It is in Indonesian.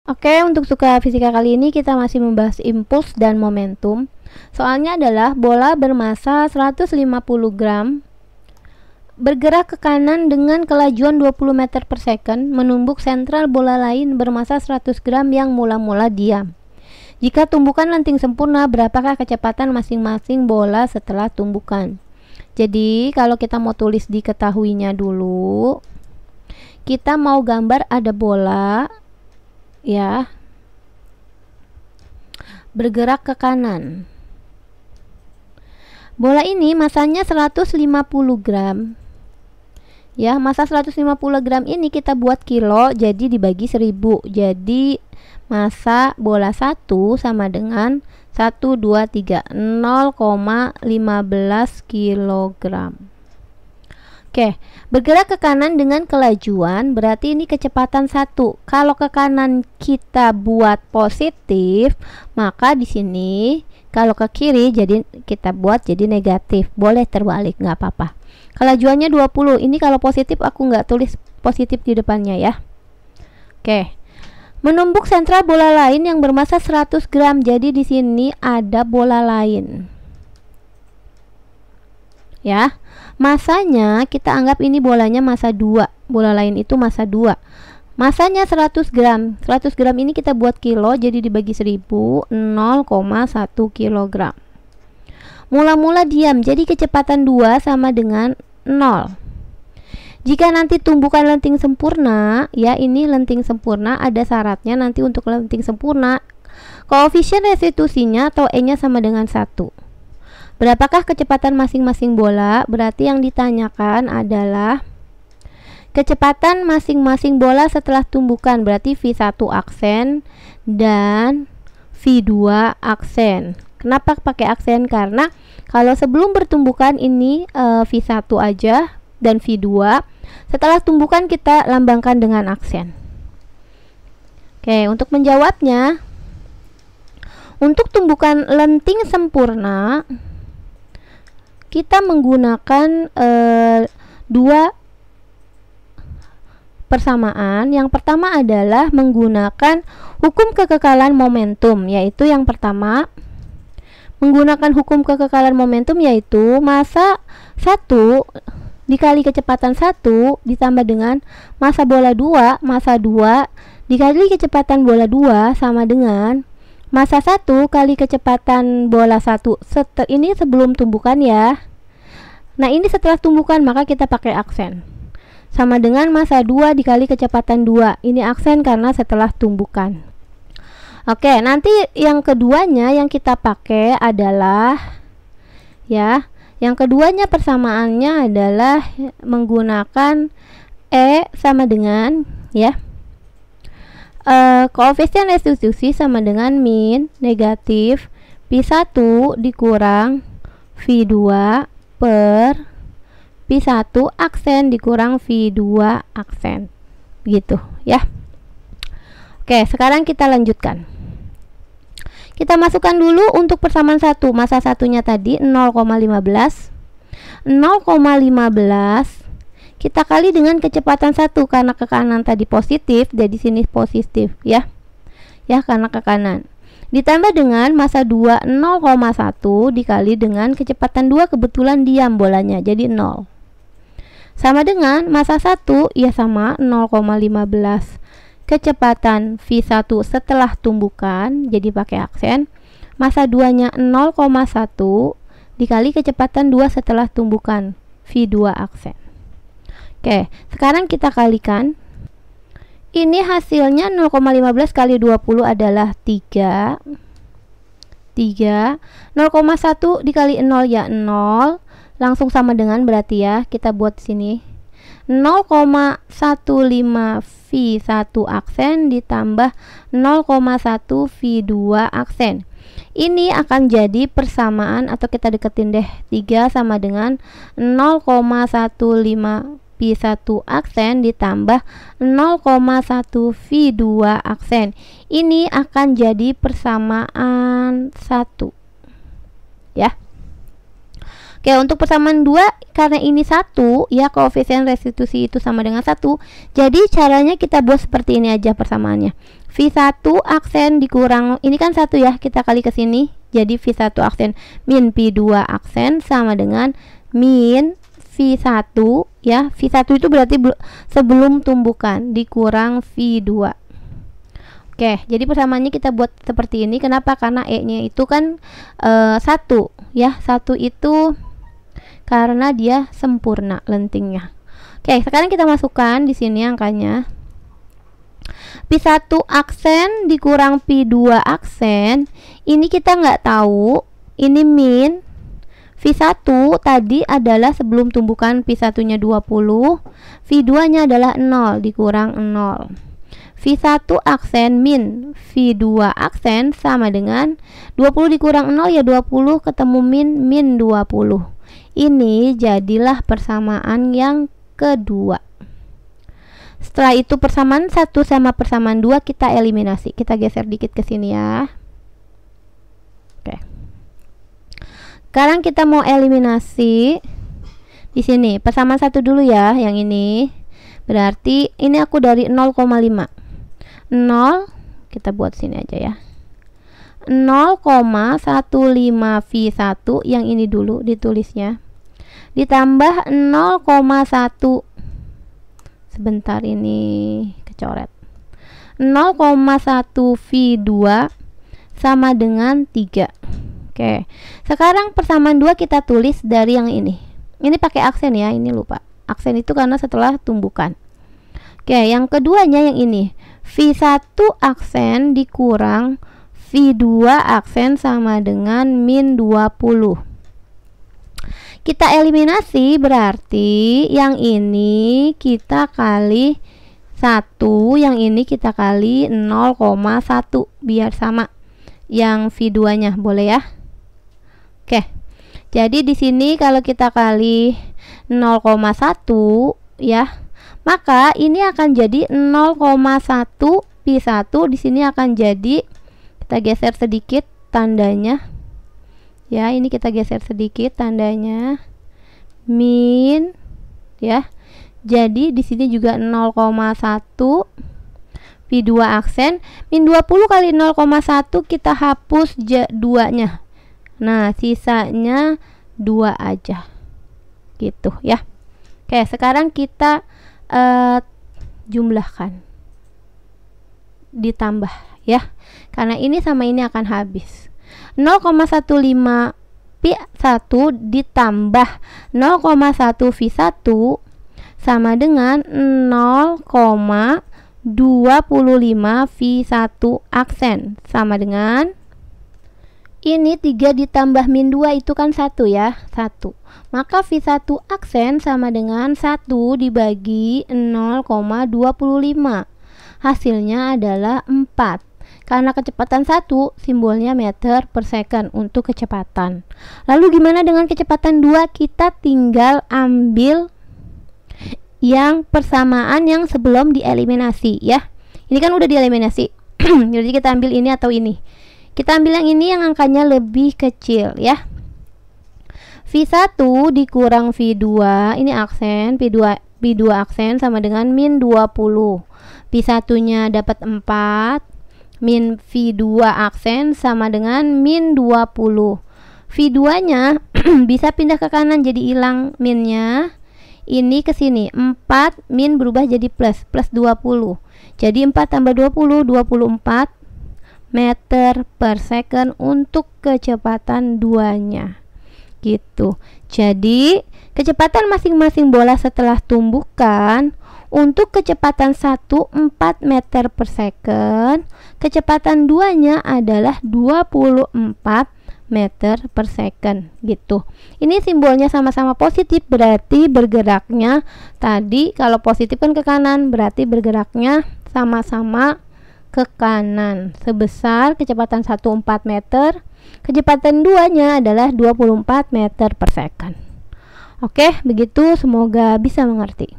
Oke, untuk suka fisika kali ini kita masih membahas impuls dan momentum. Soalnya adalah bola bermassa 150 gram bergerak ke kanan dengan kelajuan 20 meter per second menumbuk sentral bola lain bermassa 100 gram yang mula-mula diam. Jika tumbukan lenting sempurna, berapakah kecepatan masing-masing bola setelah tumbukan? Jadi, kalau kita mau tulis diketahuinya dulu, kita mau gambar ada bola ya bergerak ke kanan. Bola ini masanya 150 gram. Ya, massa 150 gram ini kita buat kilo, jadi dibagi 1000. Jadi massa bola 1 sama dengan 1, 2, 3, 0,15 kilogram. Oke, bergerak ke kanan dengan kelajuan berarti ini kecepatan 1. Kalau ke kanan kita buat positif, maka di sini kalau ke kiri jadi kita buat jadi negatif. Boleh terbalik, nggak apa-apa. Kelajuannya 20. Ini kalau positif aku nggak tulis positif di depannya ya. Oke. Menumbuk sentral bola lain yang bermassa 100 gram. Jadi di sini ada bola lain. Ya, masanya kita anggap ini bolanya massa 2, bola lain itu massa 2, masanya 100 gram. 100 gram ini kita buat kilo, jadi dibagi 1000, 0,1 kilogram. Mula-mula diam, jadi kecepatan 2 sama dengan 0. Jika nanti tumbukan lenting sempurna, ya ini lenting sempurna, ada syaratnya nanti untuk lenting sempurna koefisien restitusinya atau E-nya sama dengan 1. Berapakah kecepatan masing-masing bola? Berarti yang ditanyakan adalah kecepatan masing-masing bola setelah tumbukan. Berarti V1 aksen dan V2 aksen. Kenapa pakai aksen? Karena kalau sebelum bertumbukan ini V1 aja dan V2. Setelah tumbukan kita lambangkan dengan aksen. Oke, untuk menjawabnya, untuk tumbukan lenting sempurna kita menggunakan dua persamaan. Yang pertama adalah menggunakan hukum kekekalan momentum, yaitu yang pertama menggunakan hukum kekekalan momentum yaitu massa 1 dikali kecepatan 1 ditambah dengan massa bola 2, massa 2 dikali kecepatan bola 2 sama dengan massa 1 kali kecepatan bola 1. Ini sebelum tumbukan ya. Nah, ini setelah tumbukan maka kita pakai aksen. Sama dengan massa 2 dikali kecepatan 2. Ini aksen karena setelah tumbukan. Oke, nanti yang keduanya yang kita pakai adalah ya, yang keduanya persamaannya adalah menggunakan E sama dengan ya koefisien restitusi sama dengan min negatif P1 dikurang V2 per P1 aksen dikurang V2 aksen. Begitu ya. Oke, sekarang kita lanjutkan. Kita masukkan dulu untuk persamaan 1. Massa satunya tadi 0,15. 0,15 kita kali dengan kecepatan 1 karena ke kanan tadi positif, jadi sini positif ya. Ya, karena ke kanan. Ditambah dengan massa 2 0,1 dikali dengan kecepatan 2 kebetulan diam bolanya, jadi 0. Sama dengan massa 1 ya sama 0,15 kecepatan V1 setelah tumbukan, jadi pakai aksen. Massa 2-nya 0,1 dikali kecepatan 2 setelah tumbukan, V2 aksen. Oke, sekarang kita kalikan. Ini hasilnya 0,15 kali 20 adalah 3. 0,1 dikali 0 ya 0. Langsung sama dengan berarti ya, kita buat di sini 0,15 V1 aksen ditambah 0,1 V2 aksen. Ini akan jadi persamaan atau kita deketin deh, 3 sama dengan 0,15 V1 aksen ditambah 0,1 V2 aksen. Ini akan jadi persamaan 1 ya. Oke, untuk persamaan 2 karena ini 1 ya, koefisien restitusi itu sama dengan 1. Jadi caranya kita buat seperti ini aja persamaannya. V1 aksen dikurang, ini kan 1 ya, kita kali ke sini. Jadi V1 aksen min V2 aksen sama dengan min V1 ya. V1 itu berarti sebelum tumbukan dikurang V2. Oke, jadi persamaannya kita buat seperti ini. Kenapa? Karena E-nya itu kan 1 ya. 1 itu karena dia sempurna lentingnya. Oke, sekarang kita masukkan di sini angkanya. P1 aksen dikurang P2 aksen, ini kita nggak tahu, ini min. V1 tadi adalah sebelum tumbukan P1 nya 20, V2 nya adalah 0 dikurang 0. V1 aksen min V2 aksen sama dengan 20 dikurang 0 ya 20, ketemu min 20. Ini jadilah persamaan yang kedua. Setelah itu persamaan 1 sama persamaan 2 kita eliminasi. Kita geser dikit ke sini ya. Oke. Sekarang kita mau eliminasi di sini. Persamaan 1 dulu ya, yang ini. Berarti ini aku dari 0,5. 0 kita buat sini aja ya. 0,15 V1 yang ini dulu ditulisnya. Ditambah 0,1, sebentar ini kecoret, 0,1 V2 sama dengan 3. Oke, sekarang persamaan 2 kita tulis dari yang ini pakai aksen ya, ini lupa aksen itu karena setelah tumbukan. Oke, yang keduanya yang ini V1 aksen dikurang V2 aksen sama dengan min 20. Kita eliminasi, berarti yang ini kita kali 1, yang ini kita kali 0,1 biar sama yang V2 nya, boleh ya. Oke, jadi di sini kalau kita kali 0,1 ya, maka ini akan jadi 0,1 P1. Di sini akan jadi, kita geser sedikit tandanya ya, ini kita geser sedikit tandanya min ya. Jadi di sini juga 0,1 P2 aksen min 20 kali 0,1 kita hapus 2-nya. Nah, sisanya 2 aja. Gitu ya. Oke, sekarang kita jumlahkan. Ditambah ya. Karena ini sama ini akan habis. 0,15 P1 ditambah 0,1 V1 sama dengan 0,25 V1 aksen sama dengan ini 3 ditambah min 2 itu kan 1 ya, 1. Maka V1 aksen sama dengan 1 dibagi 0,25. Hasilnya adalah 4. Karena kecepatan 1, simbolnya meter per second untuk kecepatan. Lalu gimana dengan kecepatan 2? Kita tinggal ambil yang persamaan yang sebelum dieliminasi ya. Ini kan udah dieliminasi. Jadi kita ambil ini atau ini. Kita ambil yang ini yang angkanya lebih kecil ya. V1 dikurang V2, ini aksen, V2 aksen sama dengan min 20. V1 nya dapat 4. Min V2 aksen sama dengan min 20. V2 nya bisa pindah ke kanan jadi hilang minnya. Ini ke sini 4 min berubah jadi plus 20. Jadi 4 tambah 20 24 meter per second untuk kecepatan 2-nya. Gitu. Jadi kecepatan masing-masing bola setelah tumbukan. Untuk kecepatan 1 4 meter per second, kecepatan 2-nya adalah 24 meter per second gitu. Ini simbolnya sama-sama positif, berarti bergeraknya tadi kalau positif kan ke kanan, berarti bergeraknya sama-sama ke kanan sebesar kecepatan 1 4 meter, kecepatan 2-nya adalah 24 meter per second. Oke, begitu, semoga bisa mengerti.